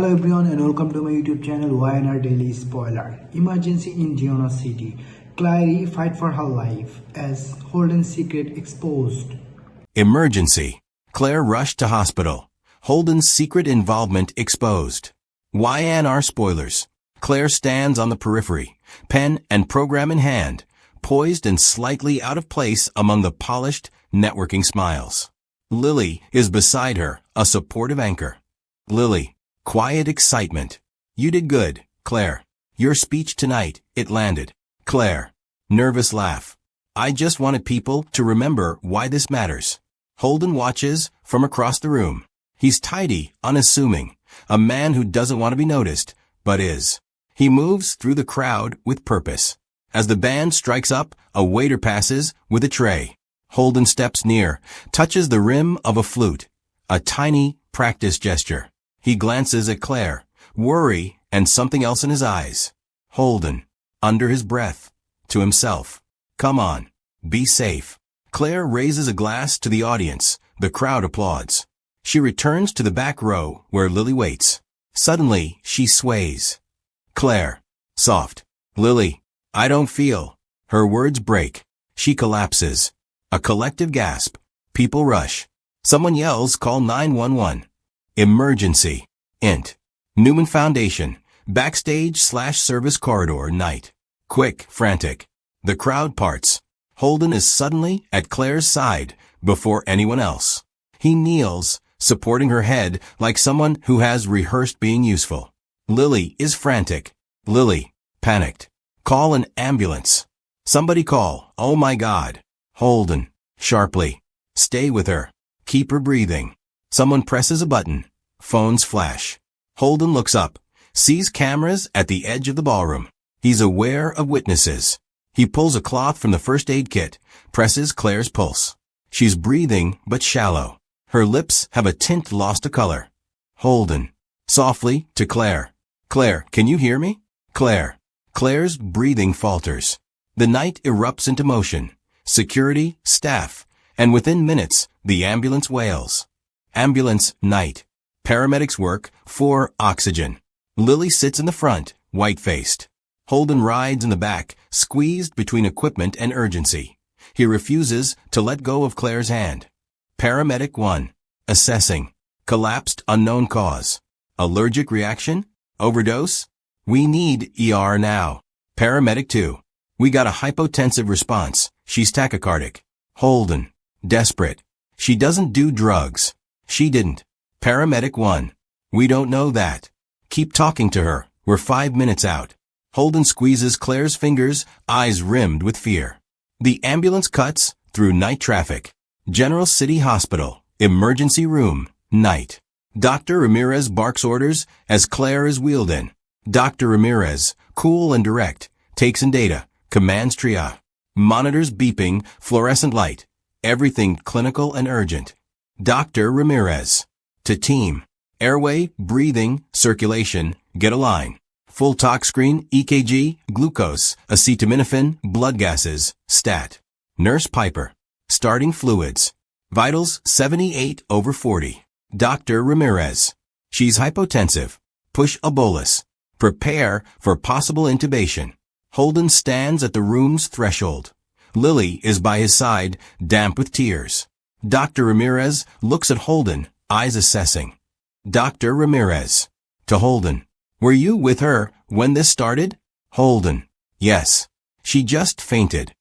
Hello everyone and welcome to my YouTube channel YNR Daily Spoiler. Emergency in Diona City. Clary fight for her life as Holden's secret exposed. Emergency. Claire rushed to hospital. Holden's secret involvement exposed. YNR spoilers. Claire stands on the periphery, pen and program in hand, poised and slightly out of place among the polished, networking smiles. Lily is beside her, a supportive anchor. Lily. Quiet excitement. You did good, Claire. Your speech tonight, it landed. Claire. Nervous laugh. I just wanted people to remember why this matters. Holden watches from across the room. He's tidy, unassuming, a man who doesn't want to be noticed, but is. He moves through the crowd with purpose. As the band strikes up, a waiter passes with a tray. Holden steps near, touches the rim of a flute. A tiny practice gesture. He glances at Claire, worry and something else in his eyes. Holden, under his breath, to himself. Come on, be safe. Claire raises a glass to the audience. The crowd applauds. She returns to the back row where Lily waits. Suddenly, she sways. Claire. Soft. Lily. I don't feel. Her words break. She collapses. A collective gasp. People rush. Someone yells, call 911. Emergency. Int. Newman Foundation. Backstage/service corridor night. Quick, frantic. The crowd parts. Holden is suddenly at Claire's side before anyone else. He kneels, supporting her head like someone who has rehearsed being useful. Lily is frantic. Lily. Panicked. Call an ambulance. Somebody call. Oh my God. Holden. Sharply. Stay with her. Keep her breathing. Someone presses a button. Phones flash. Holden looks up, sees cameras at the edge of the ballroom. He's aware of witnesses. He pulls a cloth from the first aid kit, presses Claire's pulse. She's breathing but shallow. Her lips have a tint lost to color. Holden. Softly to Claire. Claire, can you hear me? Claire. Claire's breathing falters. The night erupts into motion. Security, staff, and within minutes, the ambulance wails. Ambulance night. Paramedics work for oxygen. Lily sits in the front, white-faced. Holden rides in the back, squeezed between equipment and urgency. He refuses to let go of Claire's hand. Paramedic 1. Assessing. Collapsed unknown cause. Allergic reaction? Overdose? We need ER now. Paramedic 2. We got a hypotensive response. She's tachycardic. Holden. Desperate. She doesn't do drugs. She didn't. Paramedic 1. We don't know that. Keep talking to her. We're 5 minutes out. Holden squeezes Claire's fingers, eyes rimmed with fear. The ambulance cuts through night traffic. General City Hospital. Emergency room. Night. Dr. Ramirez barks orders as Claire is wheeled in. Dr. Ramirez, cool and direct, takes in data, commands triage. Monitors beeping, fluorescent light. Everything clinical and urgent. Dr. Ramirez. To team. Airway, breathing, circulation, get a line. Full talk screen, EKG, glucose, acetaminophen, blood gases, stat. Nurse Piper. Starting fluids. Vitals 78/40. Dr. Ramirez. She's hypotensive. Push a bolus. Prepare for possible intubation. Holden stands at the room's threshold. Lily is by his side, damp with tears. Dr. Ramirez looks at Holden, eyes assessing. Dr. Ramirez. To Holden. Were you with her when this started? Holden. Yes. She just fainted.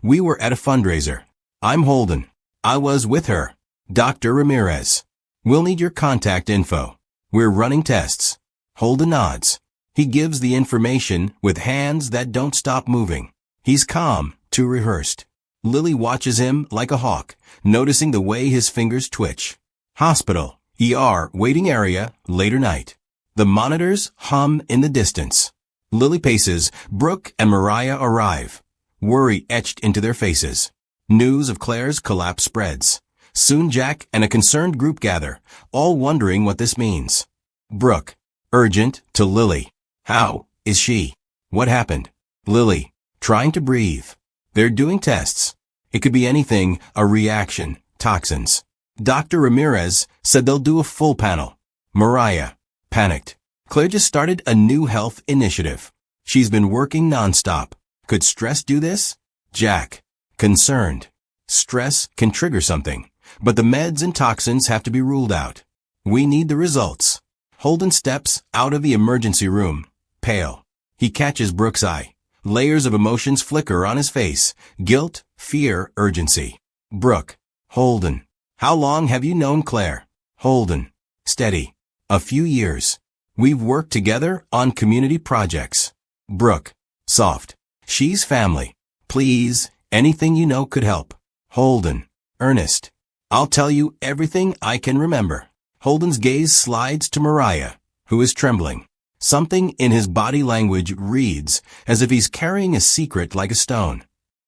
We were at a fundraiser. I'm Holden. I was with her. Dr. Ramirez. We'll need your contact info. We're running tests. Holden nods. He gives the information with hands that don't stop moving. He's calm, too rehearsed. Lily watches him like a hawk, noticing the way his fingers twitch. Hospital. ER waiting area, later night. The monitors hum in the distance. Lily paces. Brooke and Mariah arrive. Worry etched into their faces. News of Claire's collapse spreads. Soon Jack and a concerned group gather, all wondering what this means. Brooke. Urgent to Lily. How is she? What happened? Lily. Trying to breathe. They're doing tests. It could be anything, a reaction, toxins. Dr. Ramirez said they'll do a full panel. Mariah. Panicked. Claire just started a new health initiative. She's been working nonstop. Could stress do this? Jack. Concerned. Stress can trigger something, but the meds and toxins have to be ruled out. We need the results. Holden steps out of the emergency room, pale. He catches Brooke's eye. Layers of emotions flicker on his face. Guilt, fear, urgency. Brooke. Holden. How long have you known Claire? Holden. Steady. A few years. We've worked together on community projects. Brooke. Soft. She's family. Please, anything you know could help. Holden. Earnest. I'll tell you everything I can remember. Holden's gaze slides to Mariah, who is trembling. Something in his body language reads as if he's carrying a secret like a stone.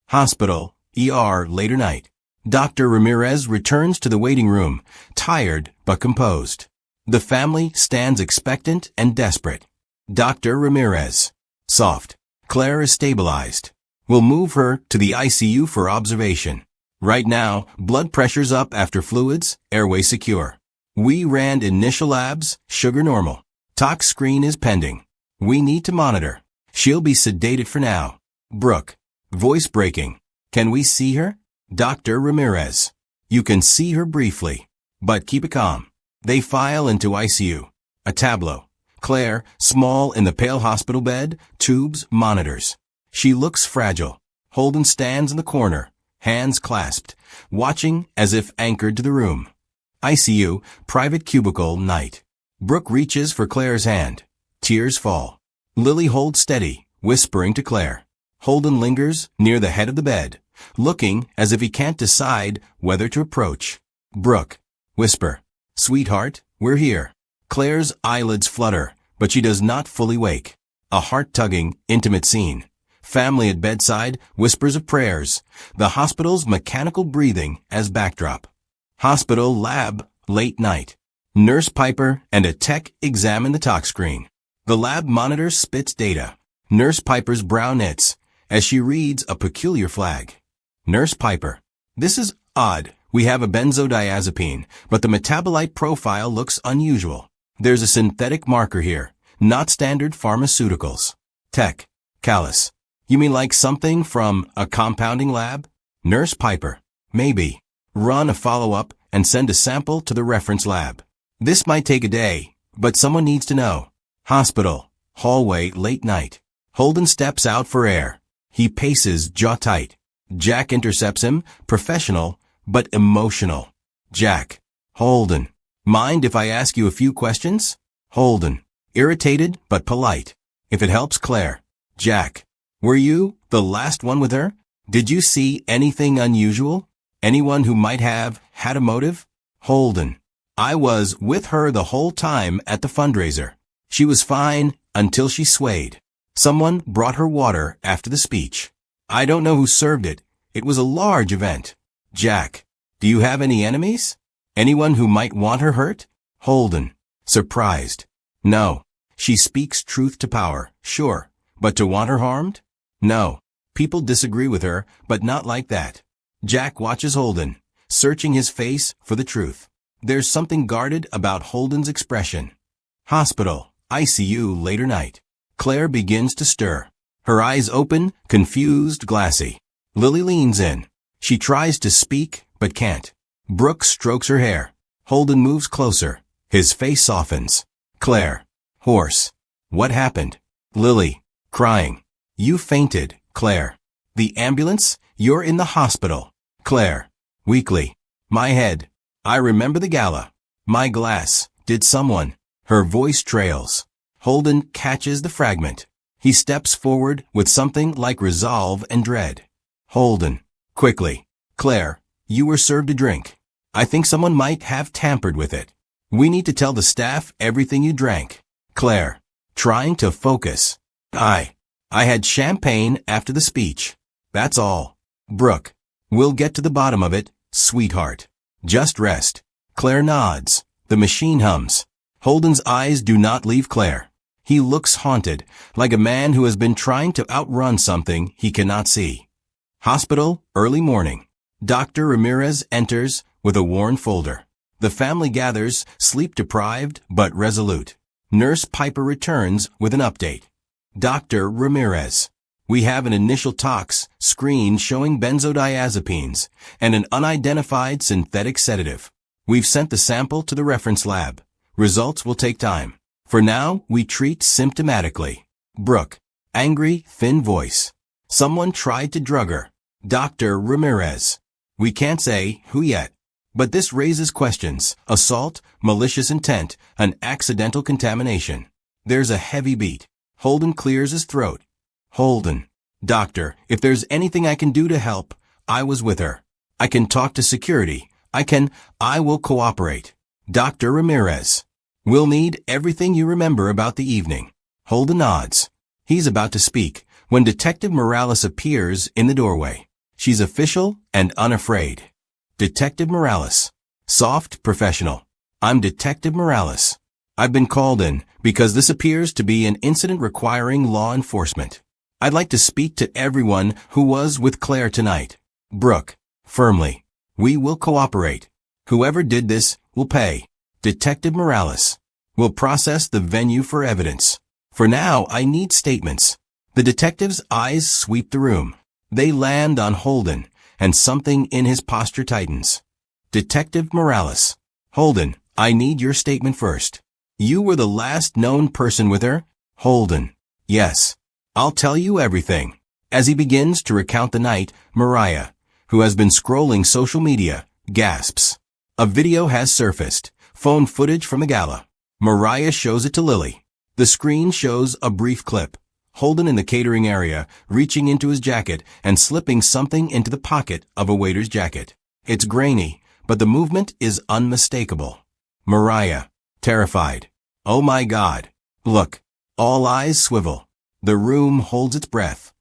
Hospital, ER, later night. Dr. Ramirez returns to the waiting room, tired but composed. The family stands expectant and desperate. Dr. Ramirez. Soft. Claire is stabilized. We'll move her to the ICU for observation. Right now, blood pressure's up after fluids, airway secure. We ran initial labs, sugar normal. Tox screen is pending. We need to monitor. She'll be sedated for now. Brooke. Voice breaking. Can we see her? Dr. Ramirez. You can see her briefly, but keep it calm. They file into ICU. A tableau. Claire, small in the pale hospital bed, tubes, monitors. She looks fragile. Holden stands in the corner, hands clasped, watching as if anchored to the room. ICU, private cubicle, night. Brooke reaches for Claire's hand. Tears fall. Lily holds steady, whispering to Claire. Holden lingers near the head of the bed, looking as if he can't decide whether to approach. Brooke. Whisper. Sweetheart, we're here. Claire's eyelids flutter, but she does not fully wake. A heart-tugging, intimate scene. Family at bedside, whispers of prayers. The hospital's mechanical breathing as backdrop. Hospital lab, late night. Nurse Piper and a tech examine the tox screen. The lab monitor spits data. Nurse Piper's brow knits as she reads a peculiar flag. Nurse Piper. This is odd. We have a benzodiazepine, but the metabolite profile looks unusual. There's a synthetic marker here, not standard pharmaceuticals. Tech. Callus. You mean like something from a compounding lab? Nurse Piper. Maybe. Run a follow-up and send a sample to the reference lab. This might take a day, but someone needs to know. Hospital. Hallway, late night. Holden steps out for air. He paces, jaw tight. Jack intercepts him, professional, but emotional. Jack. Holden. Mind if I ask you a few questions? Holden. Irritated, but polite. If it helps Claire. Jack. Were you the last one with her? Did you see anything unusual? Anyone who might have had a motive? Holden. I was with her the whole time at the fundraiser. She was fine until she swayed. Someone brought her water after the speech. I don't know who served it. It was a large event. Jack. Do you have any enemies? Anyone who might want her hurt? Holden. Surprised. No. She speaks truth to power, sure. But to want her harmed? No. People disagree with her, but not like that. Jack watches Holden, searching his face for the truth. There's something guarded about Holden's expression. Hospital, ICU, later night. Claire begins to stir. Her eyes open, confused, glassy. Lily leans in. She tries to speak, but can't. Brooke strokes her hair. Holden moves closer. His face softens. Claire. Hoarse. What happened? Lily. Crying. You fainted, Claire. The ambulance? You're in the hospital. Claire. Weakly. My head. I remember the gala. My glass. Did someone? Her voice trails. Holden catches the fragment. He steps forward with something like resolve and dread. Holden. Quickly. Claire. You were served a drink. I think someone might have tampered with it. We need to tell the staff everything you drank. Claire. Trying to focus. I had champagne after the speech. That's all. Brooke. We'll get to the bottom of it, sweetheart. Just rest. Claire nods. The machine hums. Holden's eyes do not leave Claire. He looks haunted, like a man who has been trying to outrun something he cannot see. Hospital, early morning. Dr. Ramirez enters with a worn folder. The family gathers, sleep-deprived but resolute. Nurse Piper returns with an update. Dr. Ramirez. We have an initial tox screen showing benzodiazepines and an unidentified synthetic sedative. We've sent the sample to the reference lab. Results will take time. For now, we treat symptomatically. Brooke. Angry, thin voice. Someone tried to drug her. Dr. Ramirez. We can't say who yet. But this raises questions. Assault, malicious intent, an accidental contamination. There's a heavy beat. Holden clears his throat. Holden. Doctor, if there's anything I can do to help, I was with her. I can talk to security. I will cooperate. Dr. Ramirez. We'll need everything you remember about the evening. Holden nods. He's about to speak when Detective Morales appears in the doorway. She's official and unafraid. Detective Morales. Soft, professional. I'm Detective Morales. I've been called in because this appears to be an incident requiring law enforcement. I'd like to speak to everyone who was with Claire tonight. Brooke. Firmly. We will cooperate. Whoever did this will pay. Detective Morales. We'll process the venue for evidence. For now, I need statements. The detective's eyes sweep the room. They land on Holden, and something in his posture tightens. Detective Morales. Holden, I need your statement first. You were the last known person with her? Holden. Yes. I'll tell you everything. As he begins to recount the night, Mariah, who has been scrolling social media, gasps. A video has surfaced. Phone footage from the gala. Mariah shows it to Lily. The screen shows a brief clip. Holden in the catering area, reaching into his jacket and slipping something into the pocket of a waiter's jacket. It's grainy, but the movement is unmistakable. Mariah, terrified. Oh my God. Look. All eyes swivel. The room holds its breath.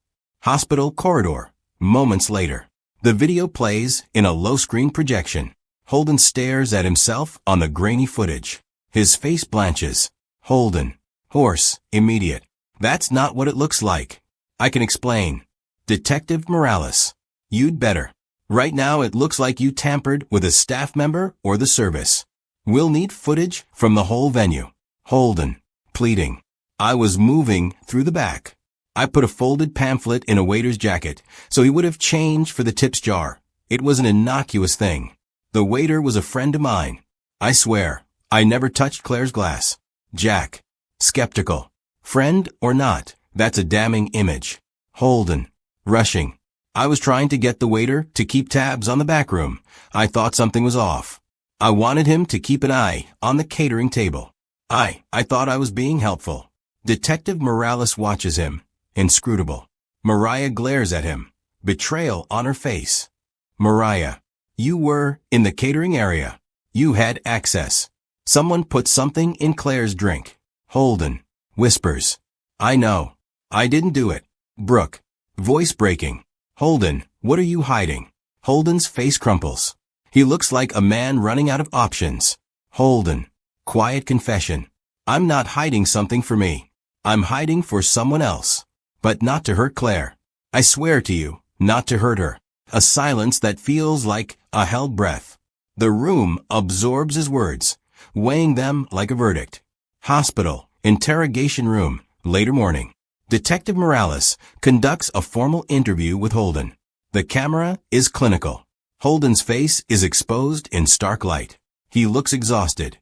Hospital corridor. Moments later. The video plays in a low-screen projection. Holden stares at himself on the grainy footage. His face blanches. Holden. Hoarse. Immediate. That's not what it looks like. I can explain. Detective Morales. You'd better. Right now it looks like you tampered with a staff member or the service. We'll need footage from the whole venue. Holden. Pleading. I was moving through the back. I put a folded pamphlet in a waiter's jacket, so he would have change for the tips jar. It was an innocuous thing. The waiter was a friend of mine. I swear, I never touched Claire's glass. Jack. Skeptical. Friend or not, that's a damning image. Holden. Rushing. I was trying to get the waiter to keep tabs on the back room. I thought something was off. I wanted him to keep an eye on the catering table. I thought I was being helpful. Detective Morales watches him. Inscrutable. Mariah glares at him. Betrayal on her face. Mariah. You were in the catering area. You had access. Someone put something in Claire's drink. Holden. Whispers. I know. I didn't do it. Brooke. Voice breaking. Holden, what are you hiding? Holden's face crumples. He looks like a man running out of options. Holden. Quiet confession. I'm not hiding something for me. I'm hiding for someone else. But not to hurt Claire. I swear to you, not to hurt her. A silence that feels like a held breath. The room absorbs his words, weighing them like a verdict. Hospital, interrogation room, later morning. Detective Morales conducts a formal interview with Holden. The camera is clinical. Holden's face is exposed in stark light. He looks exhausted.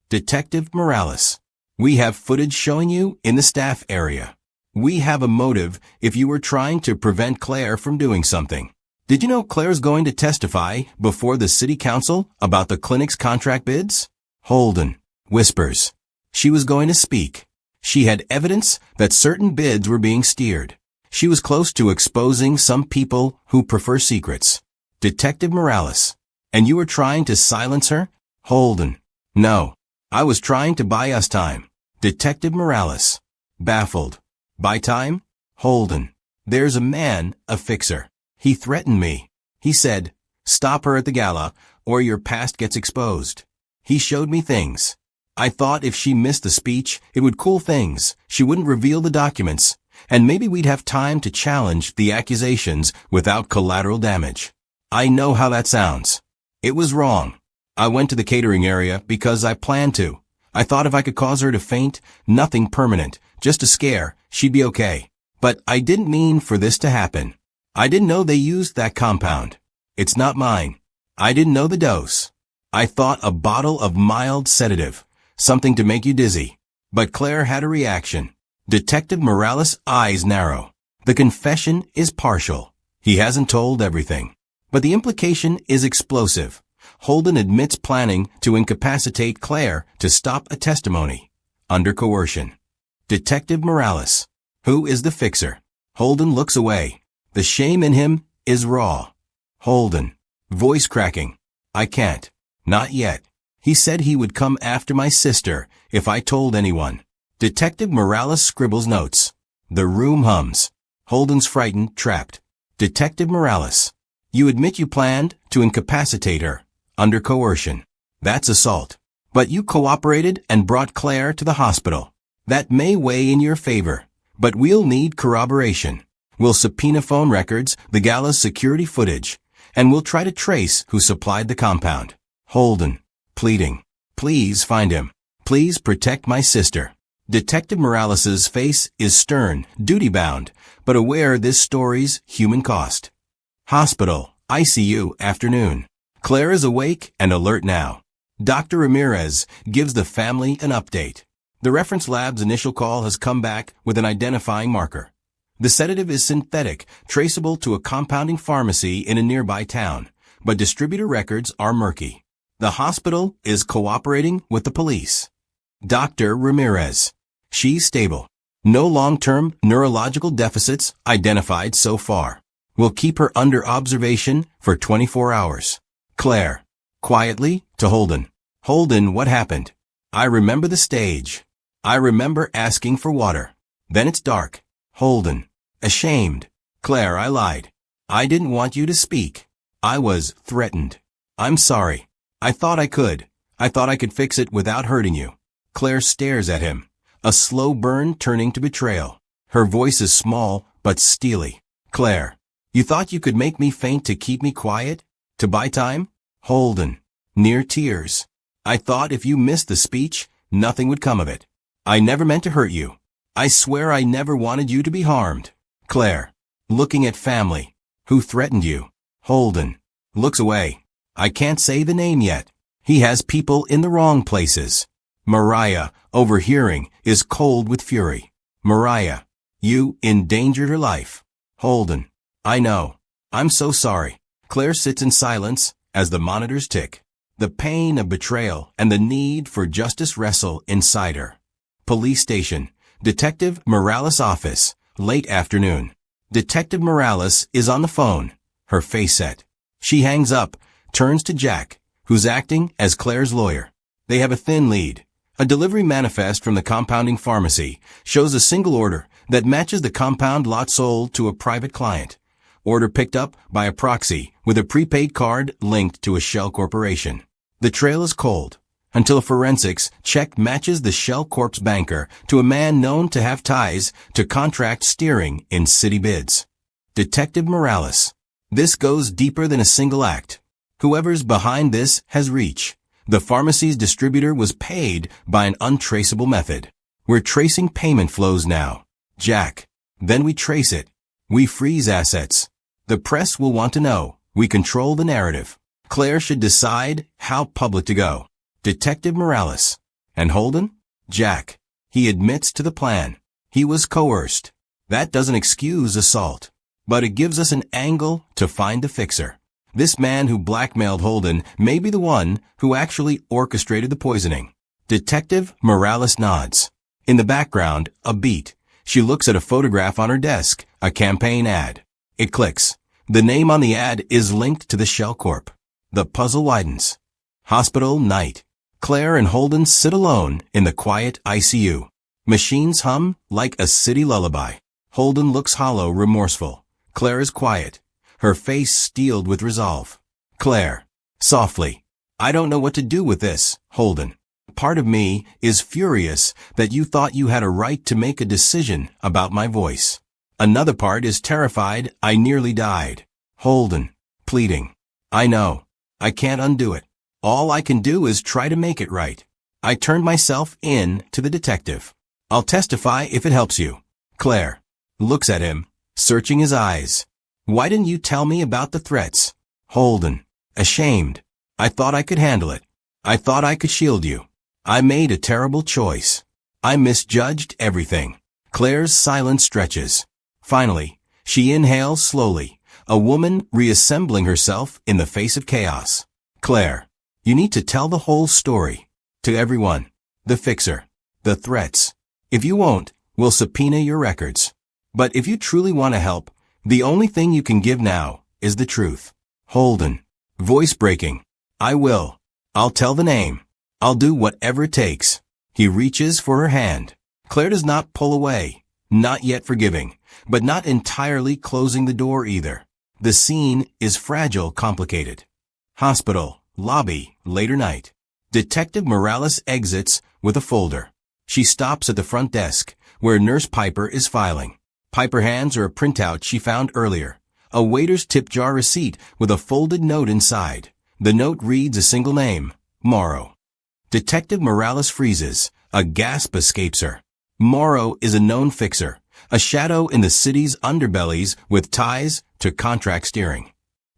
Detective Morales. We have footage showing you in the staff area. We have a motive if you were trying to prevent Claire from doing something. Did you know Claire's going to testify before the city council about the clinic's contract bids? Holden. Whispers. She was going to speak. She had evidence that certain bids were being steered. She was close to exposing some people who prefer secrets. Detective Morales. And you were trying to silence her? Holden. No. I was trying to buy us time. Detective Morales. Baffled. Buy time? Holden. There's a man, a fixer. He threatened me. He said, stop her at the gala, or your past gets exposed. He showed me things. I thought if she missed the speech, it would cool things. She wouldn't reveal the documents, and maybe we'd have time to challenge the accusations without collateral damage. I know how that sounds. It was wrong. I went to the catering area because I planned to. I thought if I could cause her to faint, nothing permanent, just a scare, she'd be okay. But I didn't mean for this to happen. I didn't know they used that compound. It's not mine. I didn't know the dose. I thought a bottle of mild sedative, something to make you dizzy. But Claire had a reaction. Detective Morales' eyes narrow. The confession is partial. He hasn't told everything. But the implication is explosive. Holden admits planning to incapacitate Claire to stop a testimony. Under coercion. Detective Morales. Who is the fixer? Holden looks away. The shame in him is raw. Holden. Voice cracking. I can't. Not yet. He said he would come after my sister if I told anyone. Detective Morales scribbles notes. The room hums. Holden's frightened, trapped. Detective Morales. You admit you planned to incapacitate her. Under coercion. That's assault. But you cooperated and brought Claire to the hospital. That may weigh in your favor. But we'll need corroboration. We'll subpoena phone records, the gala's security footage, and we'll try to trace who supplied the compound. Holden. Pleading. Please find him. Please protect my sister. Detective Morales' face is stern, duty-bound, but aware this story's human cost. Hospital, ICU, afternoon. Claire is awake and alert now. Dr. Ramirez gives the family an update. The reference lab's initial call has come back with an identifying marker. The sedative is synthetic, traceable to a compounding pharmacy in a nearby town, but distributor records are murky. The hospital is cooperating with the police. Dr. Ramirez. She's stable. No long-term neurological deficits identified so far. We'll keep her under observation for 24 hours. Claire. Quietly, to Holden. Holden, what happened? I remember the stage. I remember asking for water. Then it's dark. Holden. Ashamed. Claire, I lied. I didn't want you to speak. I was threatened. I'm sorry. I thought I could. I thought I could fix it without hurting you. Claire stares at him. A slow burn turning to betrayal. Her voice is small, but steely. Claire. You thought you could make me faint to keep me quiet? To buy time? Holden. Near tears. I thought if you missed the speech, nothing would come of it. I never meant to hurt you. I swear I never wanted you to be harmed. Claire. Looking at family. Who threatened you? Holden. Looks away. I can't say the name yet. He has people in the wrong places. Mariah, overhearing, is cold with fury. Mariah. You endangered her life. Holden. I know. I'm so sorry. Claire sits in silence as the monitors tick. The pain of betrayal and the need for justice wrestle inside her. Police station. Detective Morales' office. Late afternoon. Detective Morales is on the phone. Her face set. She hangs up, turns to Jack, who's acting as Claire's lawyer. They have a thin lead. A delivery manifest from the compounding pharmacy shows a single order that matches the compound lot sold to a private client. Order picked up by a proxy with a prepaid card linked to a shell corporation. The trail is cold until a forensics check matches the Shell Corp's banker to a man known to have ties to contract steering in city bids. Detective Morales. This goes deeper than a single act. Whoever's behind this has reach. The pharmacy's distributor was paid by an untraceable method. We're tracing payment flows now. Jack. Then we trace it. We freeze assets. The press will want to know. We control the narrative. Claire should decide how public to go. Detective Morales. And Holden? Jack. He admits to the plan. He was coerced. That doesn't excuse assault. But it gives us an angle to find the fixer. This man who blackmailed Holden may be the one who actually orchestrated the poisoning. Detective Morales nods. In the background, a beat. She looks at a photograph on her desk, a campaign ad. It clicks. The name on the ad is linked to the Shell Corp. The puzzle widens. Hospital night. Claire and Holden sit alone in the quiet ICU. Machines hum like a city lullaby. Holden looks hollow, remorseful. Claire is quiet, her face steeled with resolve. Claire. Softly. I don't know what to do with this, Holden. Part of me is furious that you thought you had a right to make a decision about my voice. Another part is terrified I nearly died. Holden. Pleading. I know. I can't undo it. All I can do is try to make it right. I turned myself in to the detective. I'll testify if it helps you. Claire looks at him, searching his eyes. Why didn't you tell me about the threats? Holden, ashamed. I thought I could handle it. I thought I could shield you. I made a terrible choice. I misjudged everything. Claire's silence stretches. Finally, she inhales slowly, a woman reassembling herself in the face of chaos. Claire, you need to tell the whole story. To everyone. The fixer. The threats. If you won't, we'll subpoena your records. But if you truly want to help, the only thing you can give now is the truth. Holden. Voice breaking. I will. I'll tell the name. I'll do whatever it takes. He reaches for her hand. Claire does not pull away. Not yet forgiving, but not entirely closing the door either. The scene is fragile, complicated. Hospital, lobby, later night. Detective Morales exits with a folder. She stops at the front desk, where Nurse Piper is filing. Piper hands her a printout she found earlier. A waiter's tip jar receipt with a folded note inside. The note reads a single name, Morrow. Detective Morales freezes. A gasp escapes her. Morrow is a known fixer, a shadow in the city's underbellies with ties to contract steering.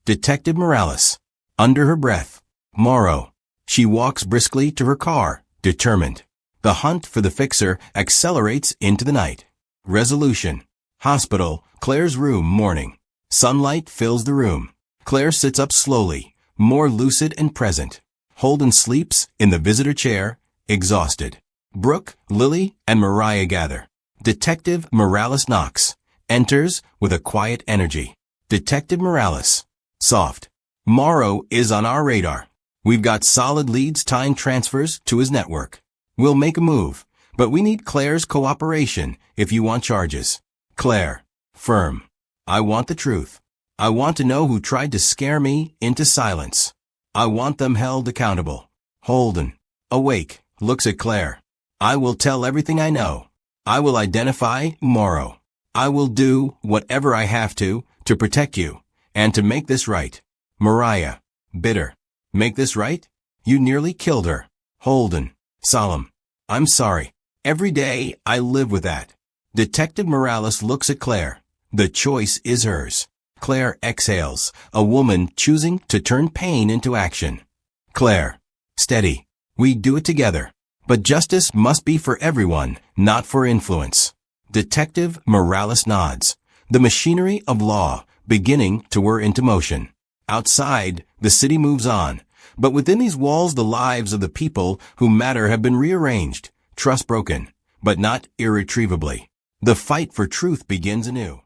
Detective Morales. Under her breath. Morrow. She walks briskly to her car, determined. The hunt for the fixer accelerates into the night. Resolution. Hospital, Claire's room, morning. Sunlight fills the room. Claire sits up slowly, more lucid and present. Holden sleeps in the visitor chair, exhausted. Brooke, Lily, and Mariah gather. Detective Morales knocks. Enters with a quiet energy. Detective Morales. Soft. Morrow is on our radar. We've got solid leads tying transfers to his network. We'll make a move, but we need Claire's cooperation if you want charges. Claire. Firm. I want the truth. I want to know who tried to scare me into silence. I want them held accountable. Holden. Awake. Looks at Claire. I will tell everything I know. I will identify Morrow. I will do whatever I have to protect you and to make this right. Mariah. Bitter. Make this right? You nearly killed her. Holden. Solemn. I'm sorry. Every day I live with that. Detective Morales looks at Claire. The choice is hers. Claire exhales, a woman choosing to turn pain into action. Claire. Steady. We do it together. But justice must be for everyone, not for influence. Detective Morales nods. The machinery of law beginning to whir into motion. Outside, the city moves on. But within these walls, the lives of the people who matter have been rearranged, trust broken, but not irretrievably. The fight for truth begins anew.